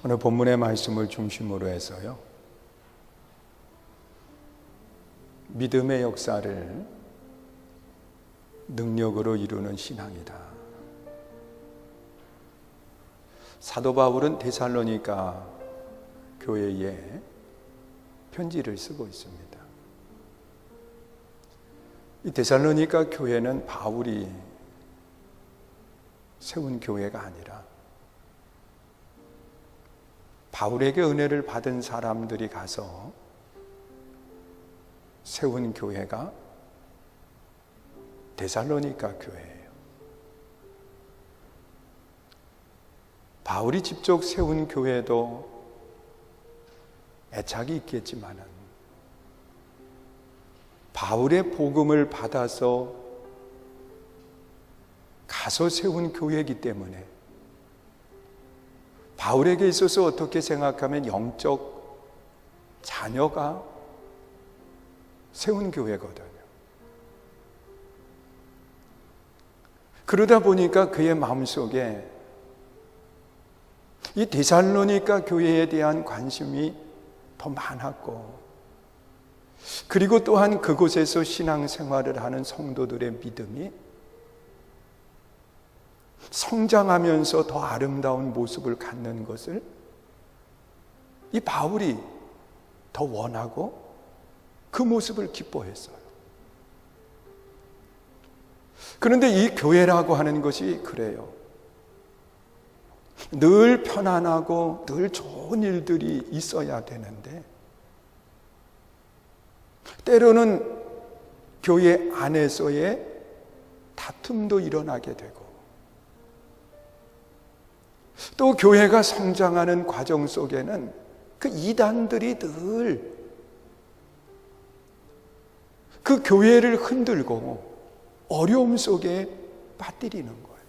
오늘 본문의 말씀을 중심으로 해서요, 믿음의 역사를 능력으로 이루는 신앙이다. 사도 바울은 데살로니가 교회에 편지를 쓰고 있습니다. 이 데살로니가 교회는 바울이 세운 교회가 아니라 바울에게 은혜를 받은 사람들이 가서 세운 교회가 데살로니가 교회예요. 바울이 직접 세운 교회도 애착이 있겠지만은 바울의 복음을 받아서 가서 세운 교회이기 때문에 바울에게 있어서 어떻게 생각하면 영적 자녀가 세운 교회거든요. 그러다 보니까 그의 마음속에 이 데살로니가 교회에 대한 관심이 더 많았고, 그리고 또한 그곳에서 신앙생활을 하는 성도들의 믿음이 성장하면서 더 아름다운 모습을 갖는 것을 이 바울이 더 원하고 그 모습을 기뻐했어요. 그런데 이 교회라고 하는 것이 그래요. 늘 편안하고 늘 좋은 일들이 있어야 되는데, 때로는 교회 안에서의 다툼도 일어나게 되고, 또 교회가 성장하는 과정 속에는 그 이단들이 늘 그 교회를 흔들고 어려움 속에 빠뜨리는 거예요.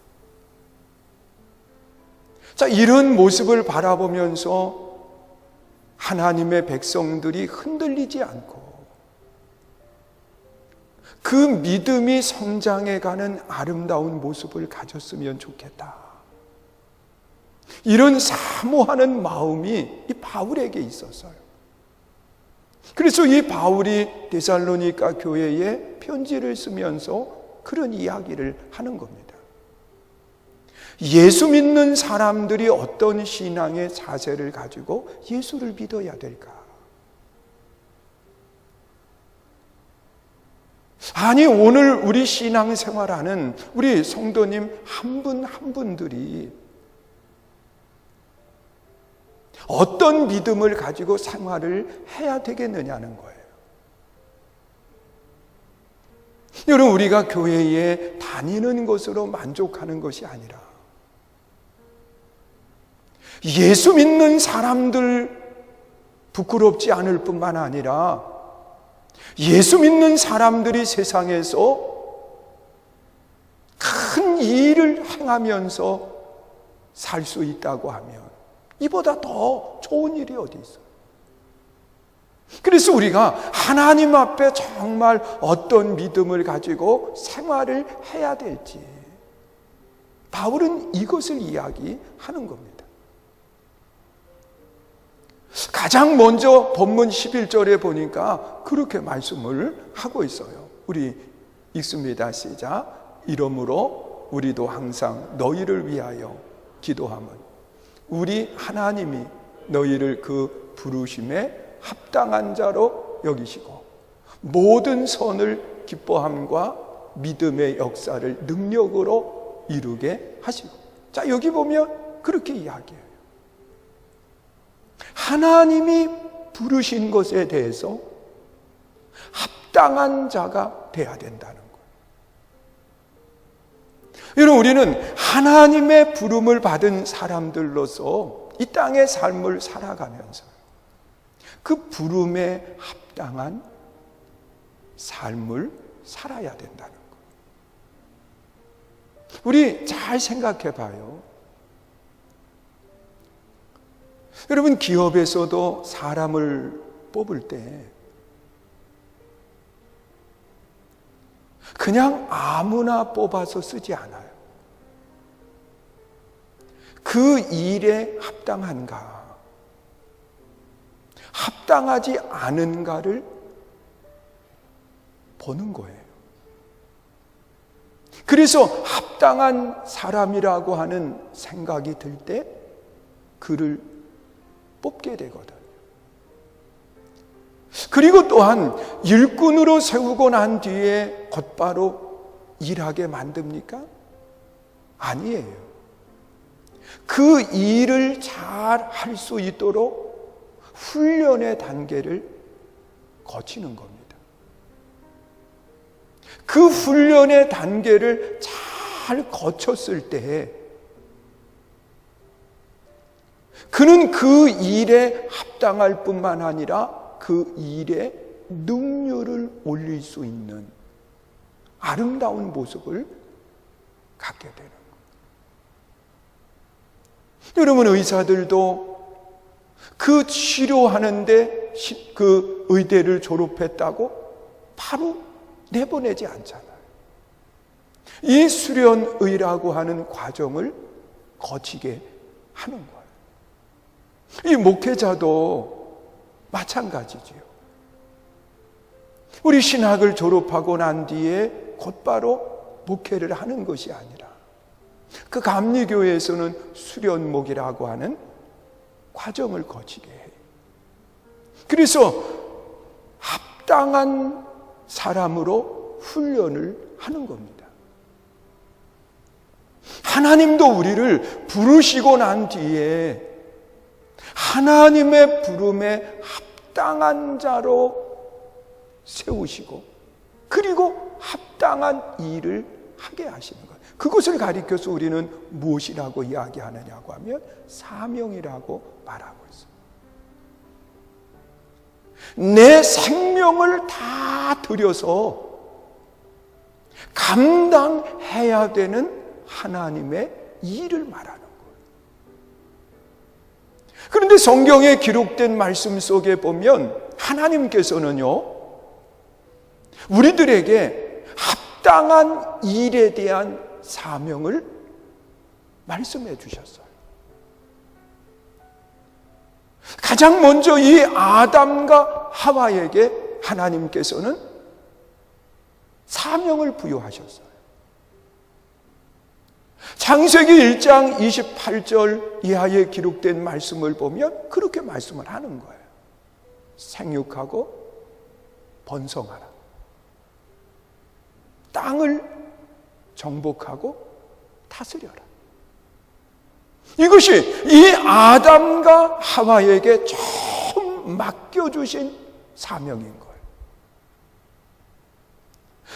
자, 이런 모습을 바라보면서 하나님의 백성들이 흔들리지 않고 그 믿음이 성장해가는 아름다운 모습을 가졌으면 좋겠다. 이런 사모하는 마음이 이 바울에게 있었어요. 그래서 이 바울이 데살로니가 교회에 편지를 쓰면서 그런 이야기를 하는 겁니다. 예수 믿는 사람들이 어떤 신앙의 자세를 가지고 예수를 믿어야 될까? 아니, 오늘 우리 신앙생활하는 우리 성도님 한 분 한 분들이 어떤 믿음을 가지고 생활을 해야 되겠느냐는 거예요. 여러분, 우리가 교회에 다니는 것으로 만족하는 것이 아니라 예수 믿는 사람들 부끄럽지 않을 뿐만 아니라 예수 믿는 사람들이 세상에서 큰 일을 행하면서 살 수 있다고 하면 이보다 더 좋은 일이 어디 있어요? 그래서 우리가 하나님 앞에 정말 어떤 믿음을 가지고 생활을 해야 될지 바울은 이것을 이야기하는 겁니다. 가장 먼저 본문 11절에 보니까 그렇게 말씀을 하고 있어요. 우리 읽습니다. 시작. 이러므로 우리도 항상 너희를 위하여 기도함은 우리 하나님이 너희를 그 부르심에 합당한 자로 여기시고 모든 선을 기뻐함과 믿음의 역사를 능력으로 이루게 하시고. 자, 여기 보면 그렇게 이야기해요. 하나님이 부르신 것에 대해서 합당한 자가 돼야 된다는 거예요. 여러분, 우리는 하나님의 부름을 받은 사람들로서 이 땅의 삶을 살아가면서 그 부름에 합당한 삶을 살아야 된다는 거예요. 우리 잘 생각해 봐요. 여러분, 기업에서도 사람을 뽑을 때 그냥 아무나 뽑아서 쓰지 않아요. 그 일에 합당한가? 합당하지 않은가를 보는 거예요. 그래서 합당한 사람이라고 하는 생각이 들 때 그를 뽑게 되거든요. 그리고 또한 일꾼으로 세우고 난 뒤에 곧바로 일하게 만듭니까? 아니에요. 그 일을 잘 할 수 있도록 훈련의 단계를 거치는 겁니다. 그 훈련의 단계를 잘 거쳤을 때 그는 그 일에 합당할 뿐만 아니라 그 일의 능률을 올릴 수 있는 아름다운 모습을 갖게 되는 거예요. 여러분, 의사들도 그 치료하는데 그 의대를 졸업했다고 바로 내보내지 않잖아요. 이 수련의라고 하는 과정을 거치게 하는 거예요. 이 목회자도 마찬가지지요. 우리 신학을 졸업하고 난 뒤에 곧바로 목회를 하는 것이 아니라 그 감리교회에서는 수련목이라고 하는 과정을 거치게 해요. 그래서 합당한 사람으로 훈련을 하는 겁니다. 하나님도 우리를 부르시고 난 뒤에 하나님의 부름에 합당한 자로 세우시고 그리고 합당한 일을 하게 하시는 것. 그것을 가리켜서 우리는 무엇이라고 이야기하느냐고 하면 사명이라고 말하고 있습니다. 내 생명을 다 들여서 감당해야 되는 하나님의 일을 말하는 거예요. 그런데 성경에 기록된 말씀 속에 보면 하나님께서는요, 우리들에게 합당한 일에 대한 사명을 말씀해 주셨어요. 가장 먼저 이 아담과 하와에게 하나님께서는 사명을 부여하셨어요. 창세기 1장 28절 이하에 기록된 말씀을 보면 그렇게 말씀을 하는 거예요. 생육하고 번성하라. 땅을 정복하고 다스려라. 이것이 이 아담과 하와에게 처음 맡겨주신 사명인 거예요.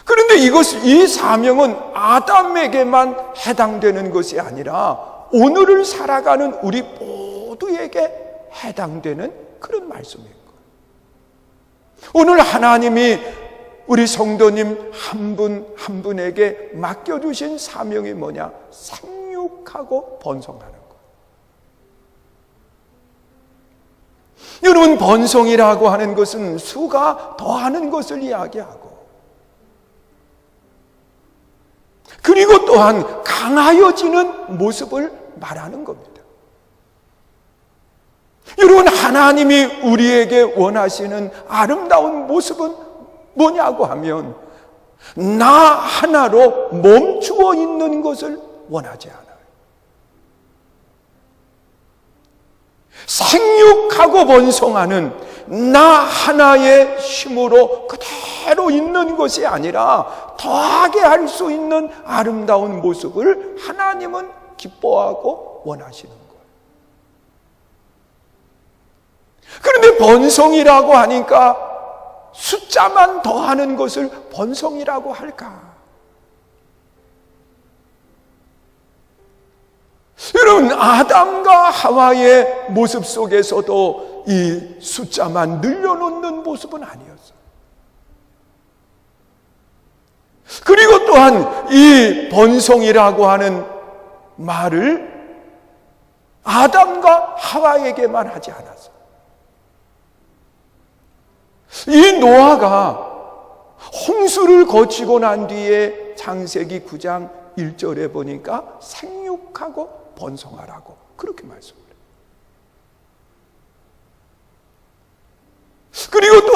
그런데 이 사명은 아담에게만 해당되는 것이 아니라 오늘을 살아가는 우리 모두에게 해당되는 그런 말씀인 거예요. 오늘 하나님이 우리 성도님 한 분 한 분에게 맡겨주신 사명이 뭐냐? 생육하고 번성하는 거예요. 여러분, 번성이라고 하는 것은 수가 더하는 것을 이야기하고 그리고 또한 강하여지는 모습을 말하는 겁니다. 여러분, 하나님이 우리에게 원하시는 아름다운 모습은 뭐냐고 하면 나 하나로 멈추어 있는 것을 원하지 않아요. 생육하고 번성하는 나 하나의 힘으로 그대로 있는 것이 아니라 더하게 할 수 있는 아름다운 모습을 하나님은 기뻐하고 원하시는 거예요. 그런데 번성이라고 하니까 숫자만 더하는 것을 번성이라고 할까? 여러분, 아담과 하와의 모습 속에서도 이 숫자만 늘려놓는 모습은 아니었어요. 그리고 또한 이 번성이라고 하는 말을 아담과 하와에게만 하지 않았어요. 이 노아가 홍수를 거치고 난 뒤에 창세기 9장 1절에 보니까 생육하고 번성하라고 그렇게 말씀해요.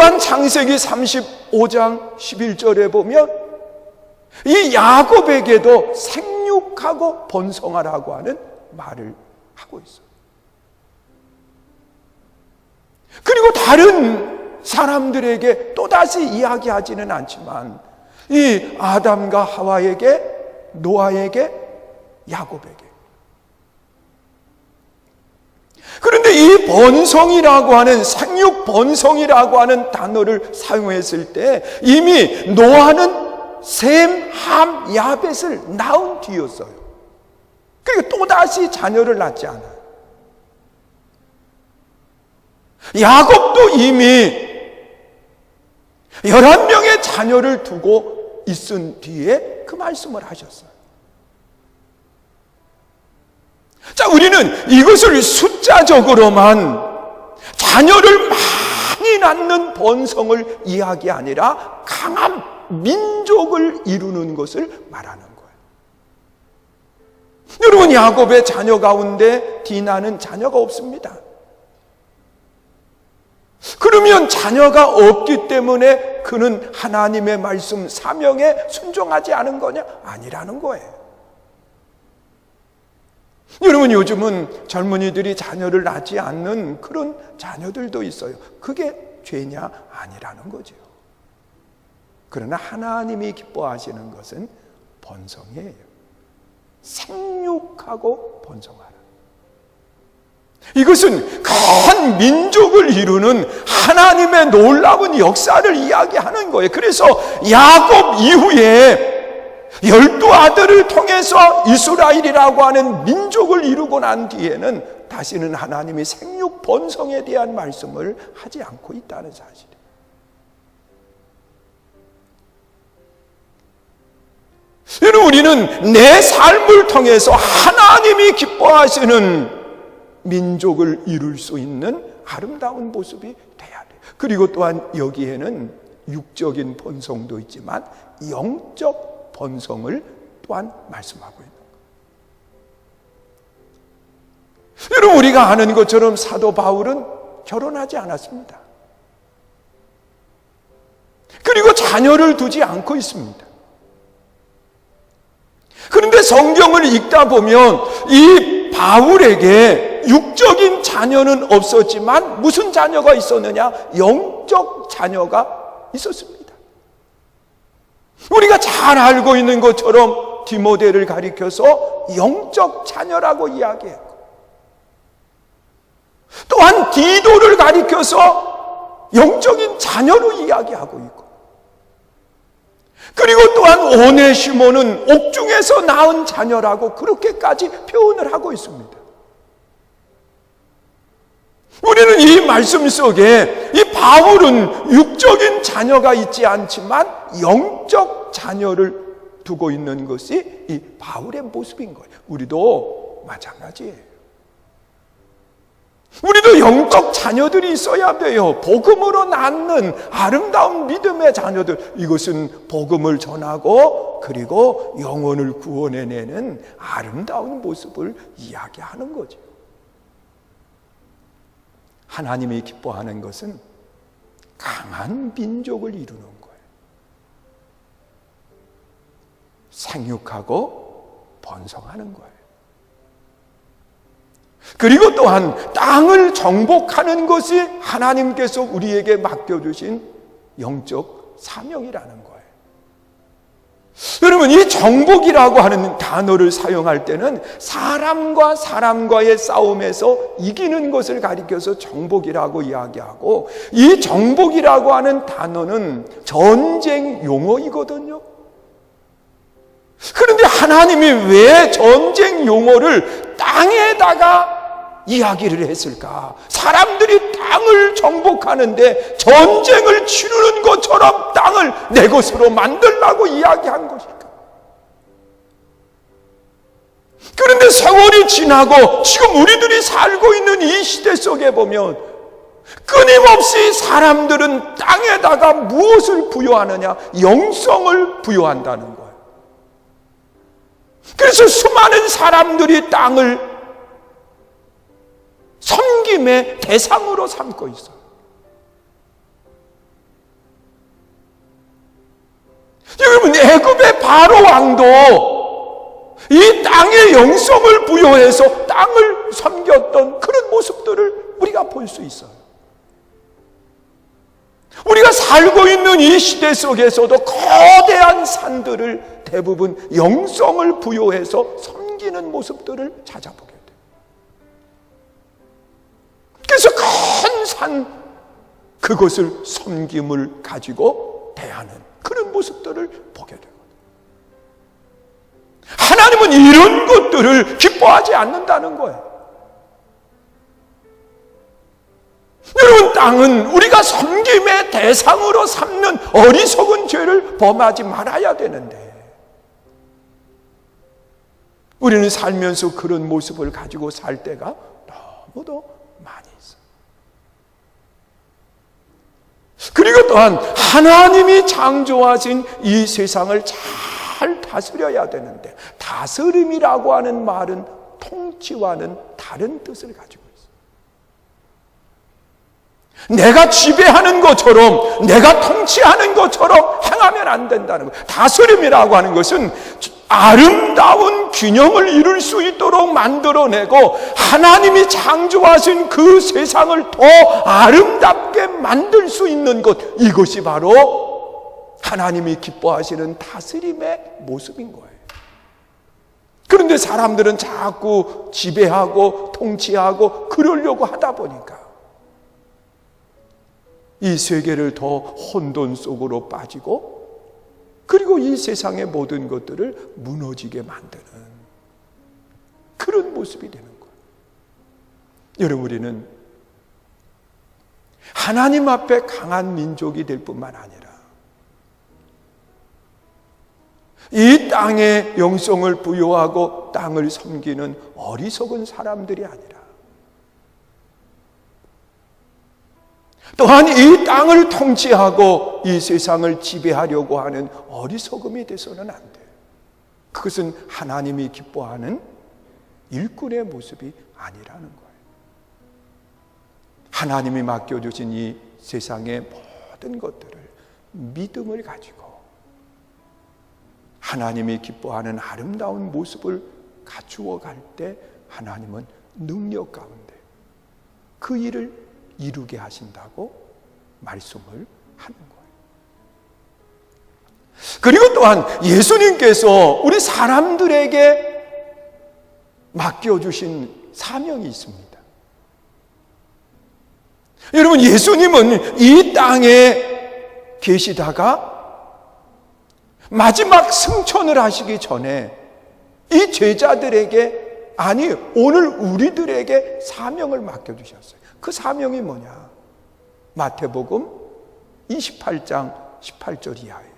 또한 창세기 35장 11절에 보면 이 야곱에게도 생육하고 번성하라고 하는 말을 하고 있어요. 그리고 다른 사람들에게 또다시 이야기하지는 않지만 이 아담과 하와에게, 노아에게, 야곱에게. 그런데 이 번성이라고 하는, 생육 번성이라고 하는 단어를 사용했을 때 이미 노아는 셈, 함, 야벳을 낳은 뒤였어요. 그러니까 또다시 자녀를 낳지 않아요. 야곱도 이미 11명의 자녀를 두고 있은 뒤에 그 말씀을 하셨어요. 자, 우리는 이것을 숫자적으로만 자녀를 많이 낳는 번성을 이야기 아니라 강한 민족을 이루는 것을 말하는 거예요. 여러분, 야곱의 자녀 가운데 디나는 자녀가 없습니다. 그러면 자녀가 없기 때문에 그는 하나님의 말씀 사명에 순종하지 않은 거냐? 아니라는 거예요. 여러분, 요즘은 젊은이들이 자녀를 낳지 않는 그런 자녀들도 있어요. 그게 죄냐? 아니라는 거죠. 그러나 하나님이 기뻐하시는 것은 번성이에요. 생육하고 번성하라. 이것은 큰 민족을 이루는 하나님의 놀라운 역사를 이야기하는 거예요. 그래서 야곱 이후에 12아들을 통해서 이스라엘이라고 하는 민족을 이루고 난 뒤에는 다시는 하나님이 생육 번성에 대한 말씀을 하지 않고 있다는 사실이에요. 여러분, 우리는 내 삶을 통해서 하나님이 기뻐하시는 민족을 이룰 수 있는 아름다운 모습이 돼야 돼요. 그리고 또한 여기에는 육적인 번성도 있지만 영적 번성을 또한 말씀하고 있는 거예요. 여러분, 우리가 아는 것처럼 사도 바울은 결혼하지 않았습니다. 그리고 자녀를 두지 않고 있습니다. 그런데 성경을 읽다 보면 이 바울에게 육적인 자녀는 없었지만 무슨 자녀가 있었느냐? 영적 자녀가 있었습니다. 우리가 잘 알고 있는 것처럼 디모데를 가리켜서 영적 자녀라고 이야기했고, 또한 디도를 가리켜서 영적인 자녀로 이야기하고 있고, 그리고 또한 오네시모는 옥중에서 낳은 자녀라고 그렇게까지 표현을 하고 있습니다. 우리는 이 말씀 속에 이 바울은 육적인 자녀가 있지 않지만 영적 자녀를 두고 있는 것이 이 바울의 모습인 거예요. 우리도 마찬가지예요. 우리도 영적 자녀들이 있어야 돼요. 복음으로 낳는 아름다운 믿음의 자녀들. 이것은 복음을 전하고 그리고 영혼을 구원해내는 아름다운 모습을 이야기하는 거죠. 하나님이 기뻐하는 것은 강한 민족을 이루는 거예요. 생육하고 번성하는 거예요. 그리고 또한 땅을 정복하는 것이 하나님께서 우리에게 맡겨주신 영적 사명이라는 거예요. 여러분, 이 정복이라고 하는 단어를 사용할 때는 사람과 사람과의 싸움에서 이기는 것을 가리켜서 정복이라고 이야기하고, 이 정복이라고 하는 단어는 전쟁 용어이거든요. 그런데 하나님이 왜 전쟁 용어를 땅에다가 이야기를 했을까? 사람들이 땅을 정복하는데 전쟁을 치르는 것처럼 땅을 내 것으로 만들라고 이야기한 것일까? 그런데 세월이 지나고 지금 우리들이 살고 있는 이 시대 속에 보면 끊임없이 사람들은 땅에다가 무엇을 부여하느냐? 영성을 부여한다는 거예요. 그래서 수많은 사람들이 땅을 섬김의 대상으로 삼고 있어요. 여러분, 애굽의 바로 왕도 이 땅에 영성을 부여해서 땅을 섬겼던 그런 모습들을 우리가 볼 수 있어요. 우리가 살고 있는 이 시대 속에서도 거대한 산들을 대부분 영성을 부여해서 섬기는 모습들을 찾아보게 돼요. 그래서 큰 산, 그것을 섬김을 가지고 대하는 그런 모습들을 보게 되거든요. 하나님은 이런 것들을 기뻐하지 않는다는 거예요. 여러분, 땅은 우리가 섬김의 대상으로 삼는 어리석은 죄를 범하지 말아야 되는데, 우리는 살면서 그런 모습을 가지고 살 때가 너무도 많이 있어요. 그리고 또한 하나님이 창조하신 이 세상을 잘 다스려야 되는데, 다스림이라고 하는 말은 통치와는 다른 뜻을 가지고 있어요. 내가 지배하는 것처럼, 내가 통치하는 것처럼 행하면 안 된다는 거예요. 다스림이라고 하는 것은 아름다운 균형을 이룰 수 있도록 만들어내고, 하나님이 창조하신 그 세상을 더 아름답게 만들 수 있는 것, 이것이 바로 하나님이 기뻐하시는 다스림의 모습인 거예요. 그런데 사람들은 자꾸 지배하고 통치하고 그러려고 하다 보니까 이 세계를 더 혼돈 속으로 빠지고, 그리고 이 세상의 모든 것들을 무너지게 만드는 그런 모습이 되는 거예요. 여러분, 우리는 하나님 앞에 강한 민족이 될 뿐만 아니라 이 땅에 영성을 부여하고 땅을 섬기는 어리석은 사람들이 아니라, 또한 이 땅을 통치하고 이 세상을 지배하려고 하는 어리석음이 돼서는 안 돼요. 그것은 하나님이 기뻐하는 일꾼의 모습이 아니라는 거예요. 하나님이 맡겨주신 이 세상의 모든 것들을 믿음을 가지고 하나님이 기뻐하는 아름다운 모습을 갖추어 갈 때, 하나님은 능력 가운데 그 일을 이루게 하신다고 말씀을 하는 거예요. 그리고 또한 예수님께서 우리 사람들에게 맡겨주신 사명이 있습니다. 여러분, 예수님은 이 땅에 계시다가 마지막 승천을 하시기 전에 이 제자들에게, 아니 오늘 우리들에게 사명을 맡겨주셨어요. 그 사명이 뭐냐? 마태복음 28장 18절 이하예요.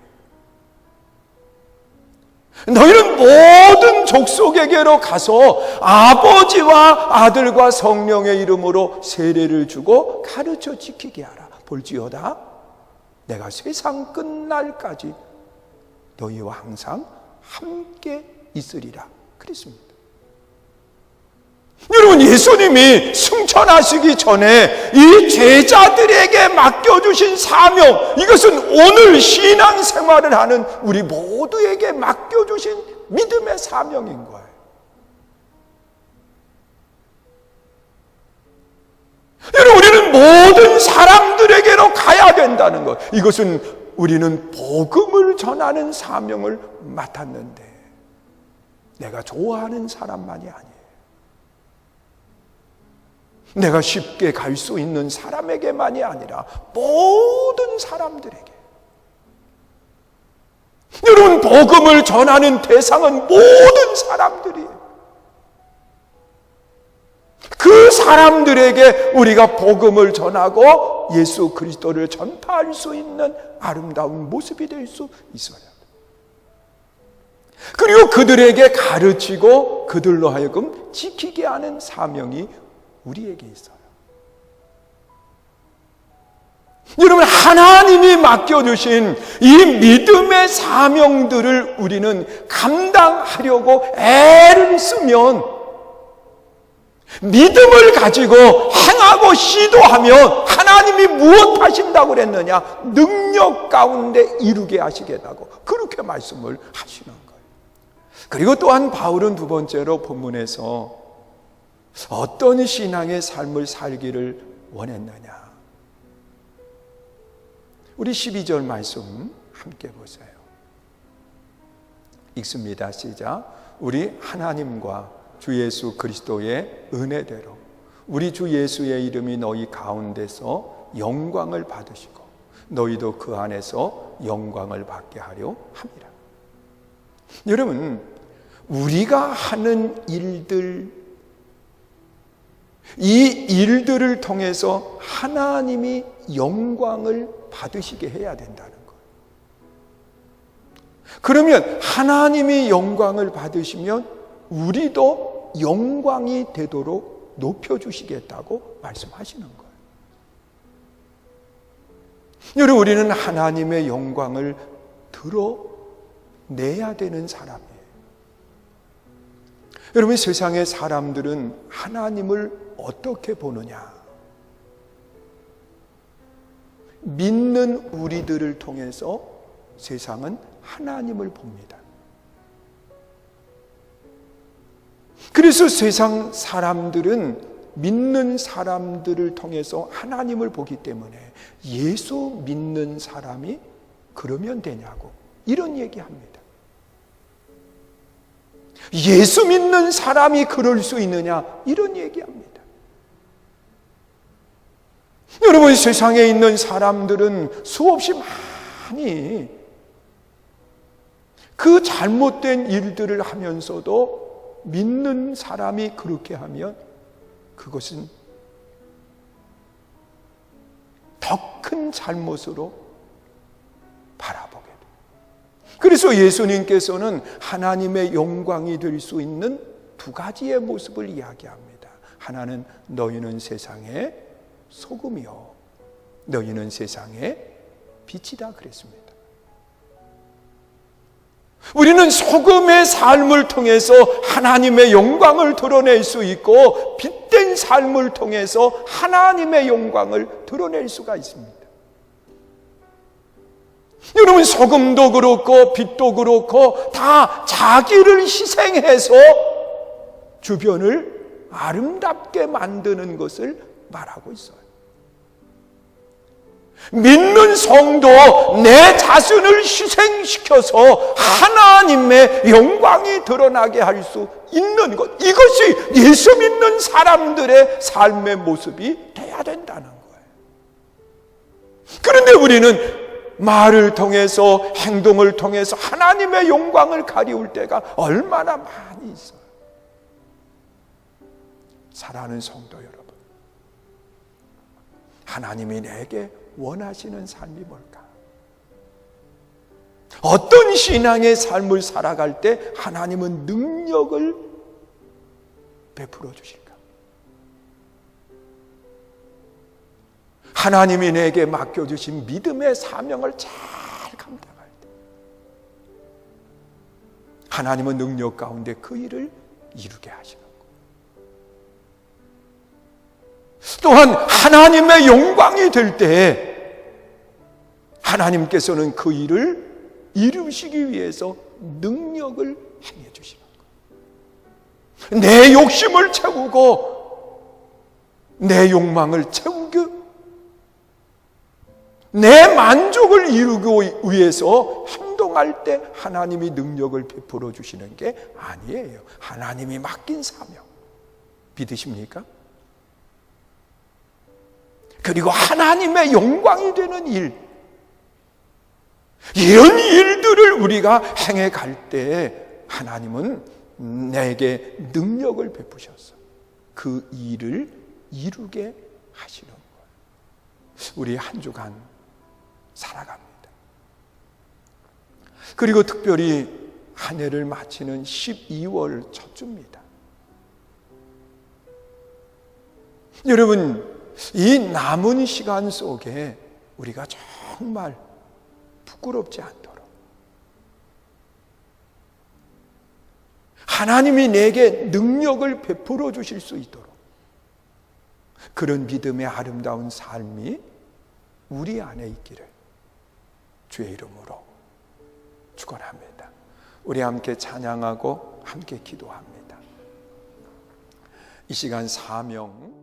너희는 모든 족속에게로 가서 아버지와 아들과 성령의 이름으로 세례를 주고 가르쳐 지키게 하라. 볼지어다 내가 세상 끝날까지 너희와 항상 함께 있으리라 그랬습니다. 여러분, 예수님이 승천하시기 전에 이 제자들에게 맡겨주신 사명, 이것은 오늘 신앙생활을 하는 우리 모두에게 맡겨주신 믿음의 사명인 거예요. 여러분, 우리는 모든 사람들에게로 가야 된다는 것, 이것은 우리는 복음을 전하는 사명을 맡았는데 내가 좋아하는 사람만이 아니에요. 내가 쉽게 갈 수 있는 사람에게만이 아니라 모든 사람들에게. 여러분, 복음을 전하는 대상은 모든 사람들이에요. 그 사람들에게 우리가 복음을 전하고 예수 그리스도를 전파할 수 있는 아름다운 모습이 될 수 있어야 돼요. 그리고 그들에게 가르치고 그들로 하여금 지키게 하는 사명이 우리에게 있어요. 여러분, 하나님이 맡겨주신 이 믿음의 사명들을 우리는 감당하려고 애를 쓰면 믿음을 가지고 행하고 시도하면 하나님이 무엇 하신다고 그랬느냐? 능력 가운데 이루게 하시겠다고 그렇게 말씀을 하시는 거예요. 그리고 또한 바울은 두 번째로 본문에서 어떤 신앙의 삶을 살기를 원했느냐? 우리 12절 말씀 함께 보세요. 읽습니다. 시작. 우리 하나님과 주 예수 그리스도의 은혜대로 우리 주 예수의 이름이 너희 가운데서 영광을 받으시고 너희도 그 안에서 영광을 받게 하려 함이라. 여러분, 우리가 하는 일들, 이 일들을 통해서 하나님이 영광을 받으시게 해야 된다는 거예요. 그러면 하나님이 영광을 받으시면 우리도 영광이 되도록 높여주시겠다고 말씀하시는 거예요. 여러분, 우리는 하나님의 영광을 드러내야 되는 사람이에요. 여러분, 세상의 사람들은 하나님을 어떻게 보느냐? 믿는 우리들을 통해서 세상은 하나님을 봅니다. 그래서 세상 사람들은 믿는 사람들을 통해서 하나님을 보기 때문에 예수 믿는 사람이 그러면 되냐고 이런 얘기합니다. 예수 믿는 사람이 그럴 수 있느냐 이런 얘기합니다. 여러분, 세상에 있는 사람들은 수없이 많이 그 잘못된 일들을 하면서도 믿는 사람이 그렇게 하면 그것은 더 큰 잘못으로 바라보게 돼요. 그래서 예수님께서는 하나님의 영광이 될 수 있는 두 가지의 모습을 이야기합니다. 하나는 너희는 세상의 소금이요 너희는 세상의 빛이다 그랬습니다. 우리는 소금의 삶을 통해서 하나님의 영광을 드러낼 수 있고 빛된 삶을 통해서 하나님의 영광을 드러낼 수가 있습니다. 여러분, 소금도 그렇고 빛도 그렇고 다 자기를 희생해서 주변을 아름답게 만드는 것을 말하고 있어요. 믿는 성도 내 자신을 희생시켜서 하나님의 영광이 드러나게 할 수 있는 것, 이것이 예수 믿는 사람들의 삶의 모습이 돼야 된다는 거예요. 그런데 우리는 말을 통해서 행동을 통해서 하나님의 영광을 가리울 때가 얼마나 많이 있어요. 사랑하는 성도 여러분, 하나님이 내게 원하시는 삶이 뭘까? 어떤 신앙의 삶을 살아갈 때 하나님은 능력을 베풀어 주실까? 하나님이 내게 맡겨주신 믿음의 사명을 잘 감당할 때 하나님은 능력 가운데 그 일을 이루게 하시는 거예요. 또한 하나님의 영광이 될 때 하나님께서는 그 일을 이루시기 위해서 능력을 행해 주시는 거예요. 내 욕심을 채우고 내 욕망을 채우고 내 만족을 이루기 위해서 행동할 때 하나님이 능력을 베풀어 주시는 게 아니에요. 하나님이 맡긴 사명 믿으십니까? 그리고 하나님의 영광이 되는 일, 이런 일들을 우리가 행해 갈 때 하나님은 내게 능력을 베푸셔서 그 일을 이루게 하시는 거예요. 우리 한 주간 살아갑니다. 그리고 특별히 한 해를 마치는 12월 첫 주입니다. 여러분, 이 남은 시간 속에 우리가 정말 부끄럽지 않도록 하나님이 내게 능력을 베풀어 주실 수 있도록 그런 믿음의 아름다운 삶이 우리 안에 있기를 주의 이름으로 축원합니다. 우리 함께 찬양하고 함께 기도합니다. 이 시간 사명